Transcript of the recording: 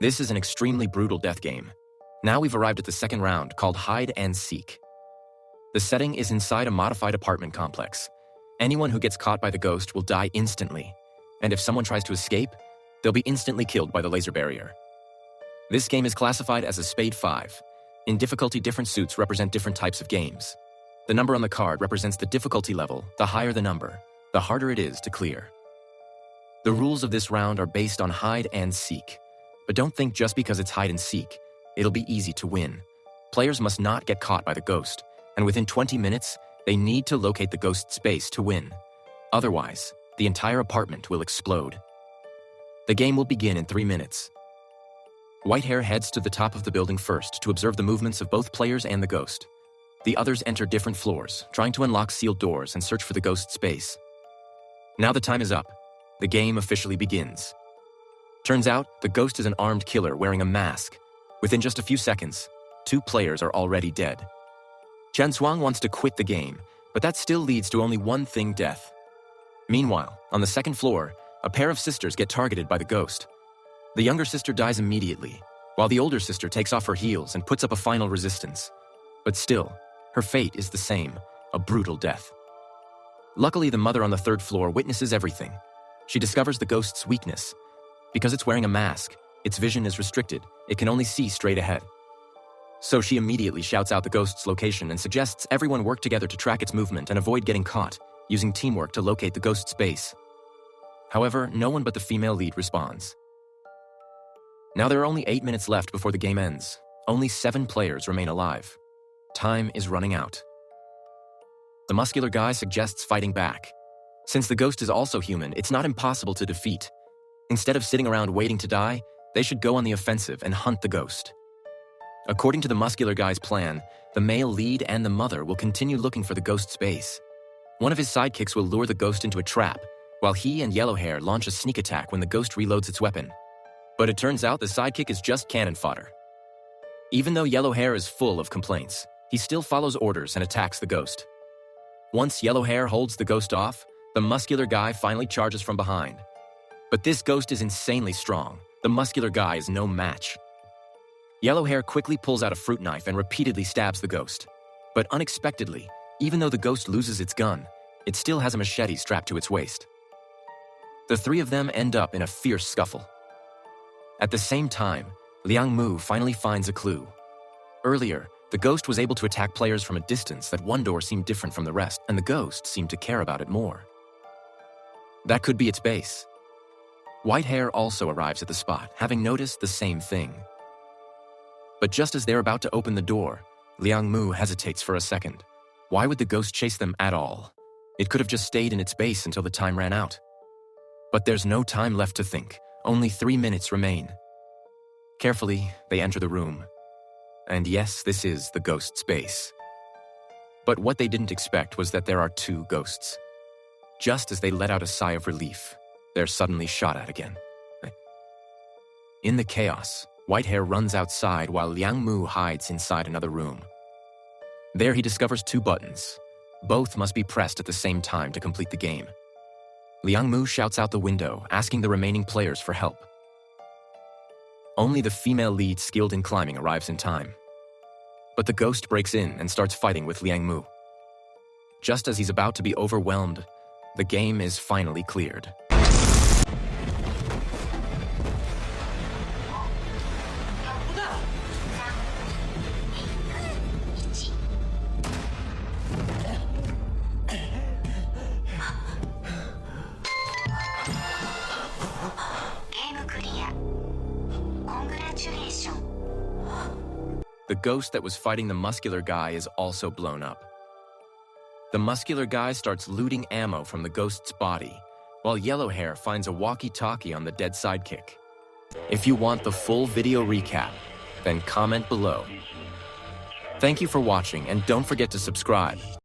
This is an extremely brutal death game. Now we've arrived at the second round, called Hide and Seek. The setting is inside a modified apartment complex. Anyone who gets caught by the ghost will die instantly, and if someone tries to escape, they'll be instantly killed by the laser barrier. This game is classified as a Spade 5. In difficulty, different suits represent different types of games. The number on the card represents the difficulty level. The higher the number, the harder it is to clear. The rules of this round are based on hide and seek. But don't think just because it's hide and seek, it'll be easy to win. Players must not get caught by the ghost, and within 20 minutes, they need to locate the ghost's base to win. Otherwise, the entire apartment will explode. The game will begin in 3 minutes. Whitehair heads to the top of the building first to observe the movements of both players and the ghost. The others enter different floors, trying to unlock sealed doors and search for the ghost's base. Now the time is up. The game officially begins. Turns out, the ghost is an armed killer wearing a mask. Within just a few seconds, 2 players are already dead. Chen Suang wants to quit the game, but that still leads to only one thing: death. Meanwhile, on the second floor, a pair of sisters get targeted by the ghost. The younger sister dies immediately, while the older sister takes off her heels and puts up a final resistance. But still, her fate is the same, a brutal death. Luckily, the mother on the third floor witnesses everything. She discovers the ghost's weakness. Because it's wearing a mask, its vision is restricted. It can only see straight ahead. So she immediately shouts out the ghost's location and suggests everyone work together to track its movement and avoid getting caught, using teamwork to locate the ghost's base. However, no one but the female lead responds. Now there are only 8 minutes left before the game ends. Only 7 players remain alive. Time is running out. The muscular guy suggests fighting back. Since the ghost is also human, it's not impossible to defeat. Instead of sitting around waiting to die, they should go on the offensive and hunt the ghost. According to the muscular guy's plan, the male lead and the mother will continue looking for the ghost's base. One of his sidekicks will lure the ghost into a trap, while he and Yellowhair launch a sneak attack when the ghost reloads its weapon. But it turns out the sidekick is just cannon fodder. Even though Yellowhair is full of complaints, he still follows orders and attacks the ghost. Once Yellowhair holds the ghost off, the muscular guy finally charges from behind. But this ghost is insanely strong. The muscular guy is no match. Yellowhair quickly pulls out a fruit knife and repeatedly stabs the ghost. But unexpectedly, even though the ghost loses its gun, it still has a machete strapped to its waist. The 3 of them end up in a fierce scuffle. At the same time, Liang Mu finally finds a clue. Earlier, the ghost was able to attack players from a distance that one door seemed different from the rest, and the ghost seemed to care about it more. That could be its base. Whitehair also arrives at the spot, having noticed the same thing. But just as they're about to open the door, Liang Mu hesitates for a second. Why would the ghost chase them at all? It could have just stayed in its base until the time ran out. But there's no time left to think. Only 3 minutes remain. Carefully, they enter the room. And yes, this is the ghost's base. But what they didn't expect was that there are 2 ghosts. Just as they let out a sigh of relief, they're suddenly shot at again. In the chaos, Whitehair runs outside while Liang Mu hides inside another room. There he discovers 2 buttons. Both must be pressed at the same time to complete the game. Liang Mu shouts out the window, asking the remaining players for help. Only the female lead skilled in climbing arrives in time. But the ghost breaks in and starts fighting with Liang Mu. Just as he's about to be overwhelmed, the game is finally cleared. The ghost that was fighting the muscular guy is also blown up. The muscular guy starts looting ammo from the ghost's body, while Yellowhair finds a walkie-talkie on the dead sidekick. If you want the full video recap, then comment below. Thank you for watching, and don't forget to subscribe.